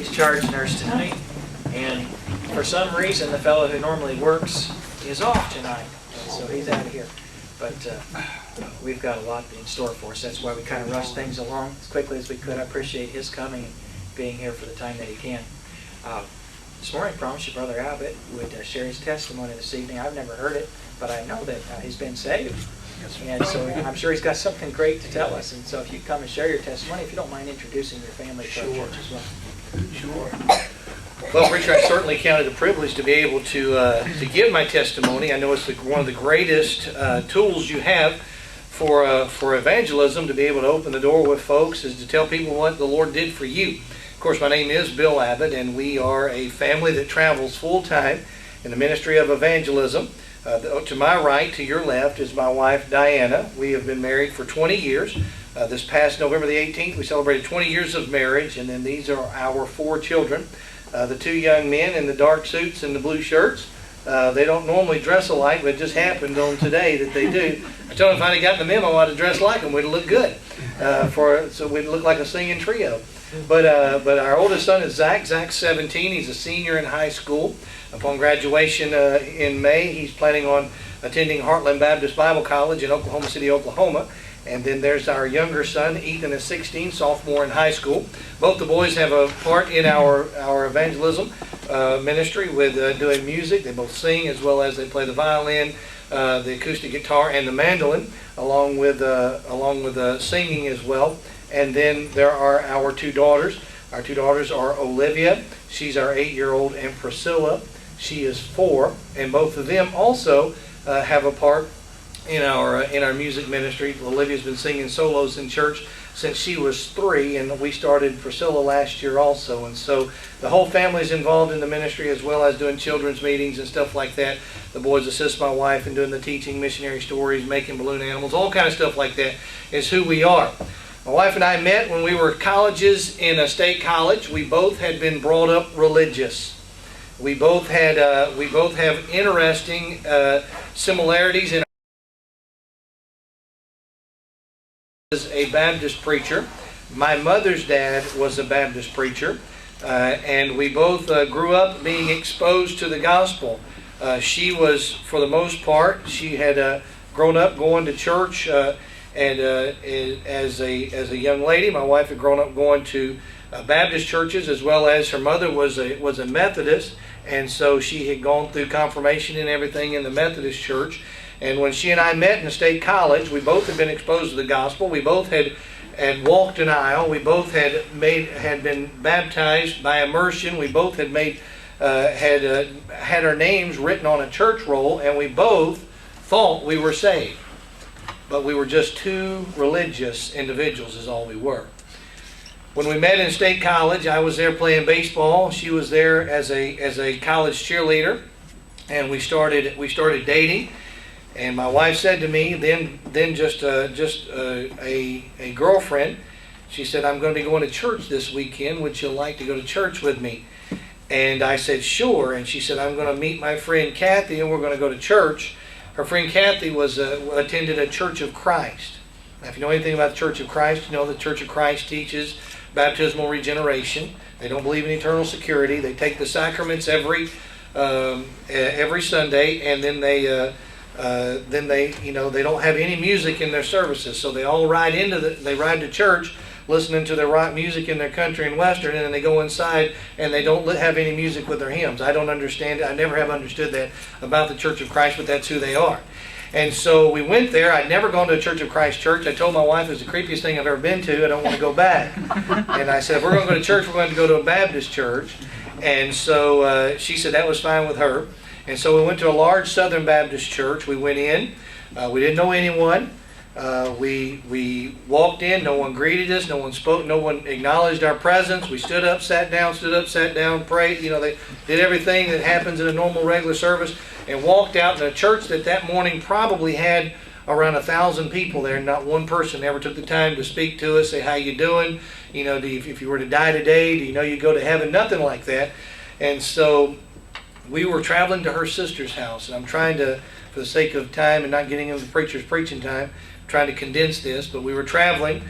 He's charge nurse tonight, and for some reason the fellow who normally works is off tonight, and so he's out of here. But we've got a lot in store for us. That's why we kind of rushed things along as quickly as we could. I appreciate his coming and being here for the time that he can. This morning I promised you Brother Abbott would share his testimony this evening. I've never heard it, but I know that he's been saved. And so I'm sure he's got something great to tell us. And so if you come and share your testimony, if you don't mind introducing your family to our church as well. Sure. Well, Richard, I certainly count it a privilege to be able to give my testimony. I know it's one of the greatest tools you have for evangelism, to be able to open the door with folks, is to tell people what the Lord did for you. Of course, my name is Bill Abbott, and we are a family that travels full-time in the ministry of evangelism. To my right, to your left, is my wife, Diana. We have been married for 20 years. This past November the 18th, we celebrated 20 years of marriage, and then these are our 4 children. The 2 young men in the dark suits and the blue shirts. They don't normally dress alike, but it just happened on today that they do. I told them if I'd have gotten the memo, I'd have dressed like them. We'd have looked good, so we'd look like a singing trio. But our oldest son is Zach. Zach's 17. He's a senior in high school. Upon graduation in May, he's planning on attending Heartland Baptist Bible College in Oklahoma City, Oklahoma. And then there's our younger son, Ethan, is 16, sophomore in high school. Both the boys have a part in our evangelism ministry with doing music. They both sing, as well as they play the violin, the acoustic guitar, and the mandolin, along with singing as well. And then there are our 2 daughters. Our 2 daughters are Olivia. She's our 8-year-old, and Priscilla. She is 4, and both of them also have a part in our music ministry. Olivia's been singing solos in church since she was 3, and we started Priscilla last year also. And so the whole family's involved in the ministry, as well as doing children's meetings and stuff like that. The boys assist my wife in doing the teaching, missionary stories, making balloon animals, all kind of stuff like that is who we are. My wife and I met when we were colleges in a state college. We both had been brought up religious. We both have interesting similarities in as a Baptist preacher. My mother's dad was a Baptist preacher, and we both grew up being exposed to the gospel. She was, for the most part, she had grown up going to church, and as a young lady, my wife had grown up going to Baptist churches, as well as her mother was a Methodist, and so she had gone through confirmation and everything in the Methodist church. And when she and I met in the state college, we both had been exposed to the gospel. We both had walked an aisle. We both had been baptized by immersion. We both had had our names written on a church roll, and we both thought we were saved. But we were just 2 religious individuals is all we were. When we met in state college, I was there playing baseball. She was there as a college cheerleader, and we started dating. And my wife said to me, then just a girlfriend, she said, "I'm going to be going to church this weekend. Would you like to go to church with me?" And I said, "Sure." And she said, "I'm going to meet my friend Kathy, and we're going to go to church." Her friend Kathy attended a Church of Christ. Now, if you know anything about the Church of Christ, you know the Church of Christ teaches baptismal regeneration. They don't believe in eternal security. They take the sacraments every Sunday, and then they don't have any music in their services. So they all ride to church listening to their rock music in their country and western, and then they go inside and they don't have any music with their hymns. I don't understand it. I never have understood that about the Church of Christ, but that's who they are. And so we went there. I'd never gone to a Church of Christ church. I told my wife it was the creepiest thing I've ever been to. I don't want to go back. And I said, if we're going to go to church, we're going to go to a Baptist church. And so she said that was fine with her. And so we went to a large Southern Baptist church. We went in. We didn't know anyone. We walked in. No one greeted us. No one spoke. No one acknowledged our presence. We stood up, sat down, prayed. They did everything that happens in a normal regular service, and walked out in a church that morning probably had around 1,000 people there. Not one person ever took the time to speak to us, say, "How you doing? If you were to die today, do you know you go to heaven?" Nothing like that. And so we were traveling to her sister's house, and I'm trying to, for the sake of time and not getting into the preacher's preaching time, trying to condense this, but we were traveling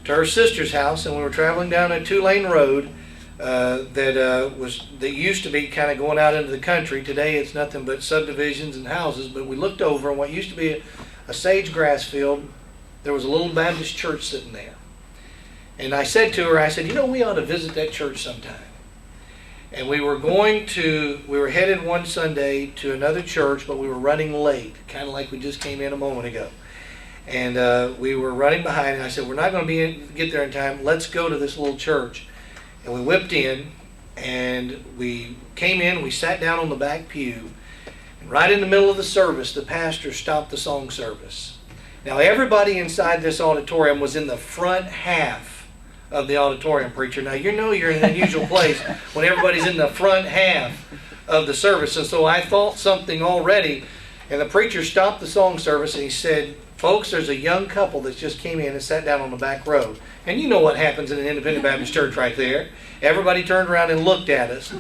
to her sister's house, and we were traveling down a 2-lane road that used to be kind of going out into the country. Today it's nothing but subdivisions and houses. But we looked over, and what used to be a sage grass field, there was a little Baptist church sitting there. And I said to her, I said, we ought to visit that church sometime. And we were headed one Sunday to another church, but we were running late, kind of like we just came in a moment ago. And we were running behind, and I said, we're not going to get there in time. Let's go to this little church. And we whipped in, and we came in, we sat down on the back pew, and right in the middle of the service, the pastor stopped the song service. Now, everybody inside this auditorium was in the front half of the auditorium, preacher. Now, you're in an unusual place when everybody's in the front half of the service. And so I thought something already, and the preacher stopped the song service, and he said, folks, there's a young couple that just came in and sat down on the back row. And you know what happens in an independent Baptist church right there. Everybody turned around and looked at us.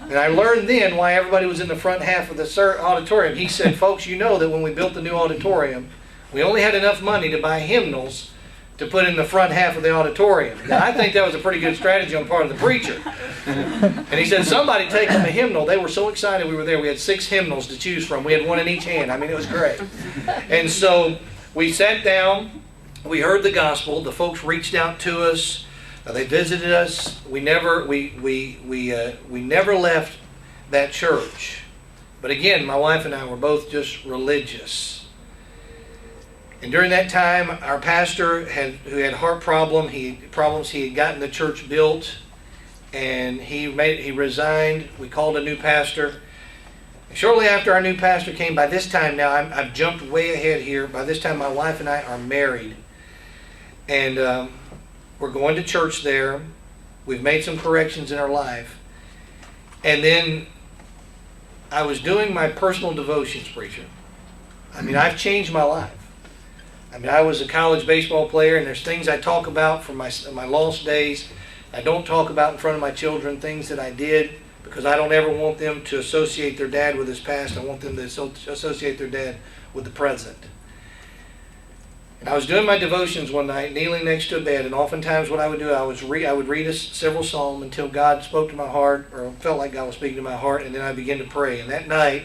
And I learned then why everybody was in the front half of the auditorium. He said, folks, you know that when we built the new auditorium, we only had enough money to buy hymnals to put in the front half of the auditorium. Now, I think that was a pretty good strategy on part of the preacher. And he said, somebody take them a hymnal. They were so excited we were there. We had 6 hymnals to choose from. We had one in each hand. I mean, it was great. And so we sat down. We heard the gospel. The folks reached out to us. They visited us. We never left that church. But again, my wife and I were both just religious. And during that time, our pastor who had heart problems, he had gotten the church built, and he resigned. We called a new pastor. And shortly after our new pastor came, by this time now, I've jumped way ahead here. By this time, my wife and I are married. And we're going to church there. We've made some corrections in our life. And then I was doing my personal devotions, preacher. I mean, I've changed my life. I mean, I was a college baseball player, and there's things I talk about from my lost days. I don't talk about in front of my children things that I did, because I don't ever want them to associate their dad with his past. I want them to associate their dad with the present. And I was doing my devotions one night, kneeling next to a bed, and oftentimes what I would do, I would read several psalms until God spoke to my heart, or felt like God was speaking to my heart, and then I began to pray. And that night,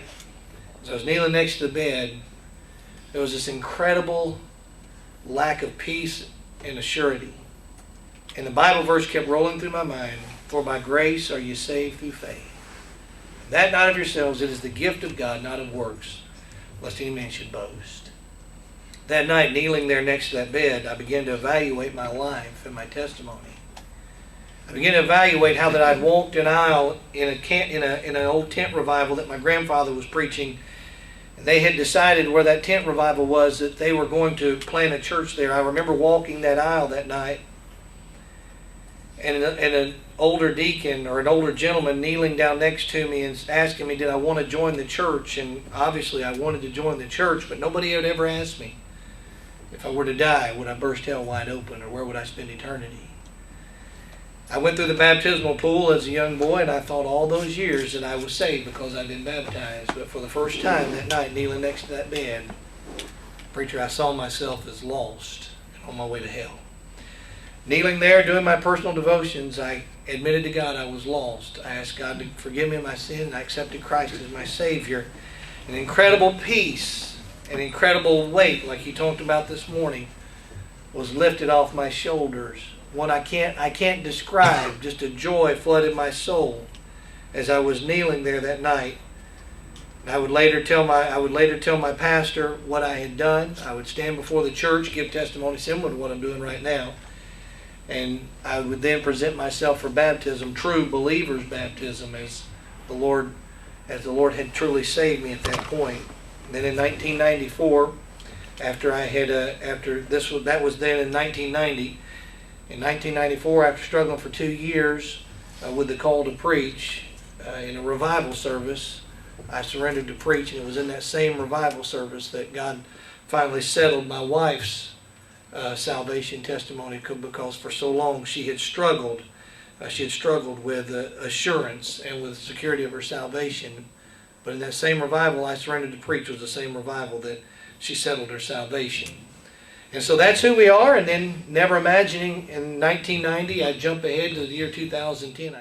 as I was kneeling next to the bed, there was this incredible lack of peace and assurity. And the Bible verse kept rolling through my mind, for by grace are you saved through faith. That not of yourselves, it is the gift of God, not of works, lest any man should boast. That night, kneeling there next to that bed, I began to evaluate my life and my testimony. I began to evaluate how that I'd walked an aisle in an old tent revival that my grandfather was preaching. They had decided where that tent revival was that they were going to plant a church there. I remember walking that aisle that night, and an older deacon or an older gentleman kneeling down next to me and asking me, did I want to join the church? And obviously I wanted to join the church, but nobody had ever asked me if I were to die, would I burst hell wide open, or where would I spend eternity? I went through the baptismal pool as a young boy, and I thought all those years that I was saved because I'd been baptized. But for the first time that night, kneeling next to that bed, preacher, I saw myself as lost and on my way to hell. Kneeling there, doing my personal devotions, I admitted to God I was lost. I asked God to forgive me my sin, and I accepted Christ as my Savior. An incredible peace, an incredible weight, like He talked about this morning, was lifted off my shoulders. One I can't describe. Just a joy flooded my soul as I was kneeling there that night. I would later tell my pastor what I had done. I would stand before the church, give testimony similar to what I'm doing right now, and I would then present myself for baptism, true believer's baptism, as the Lord had truly saved me at that point. And then in 1994, that was then in 1990. In 1994, after struggling for 2 years with the call to preach in a revival service, I surrendered to preach, and it was in that same revival service that God finally settled my wife's salvation testimony, because for so long she had struggled. She had struggled with assurance and with security of her salvation. But in that same revival I surrendered to preach was the same revival that she settled her salvation. And so that's who we are. And then, never imagining in 1990, I jump ahead to the year 2010.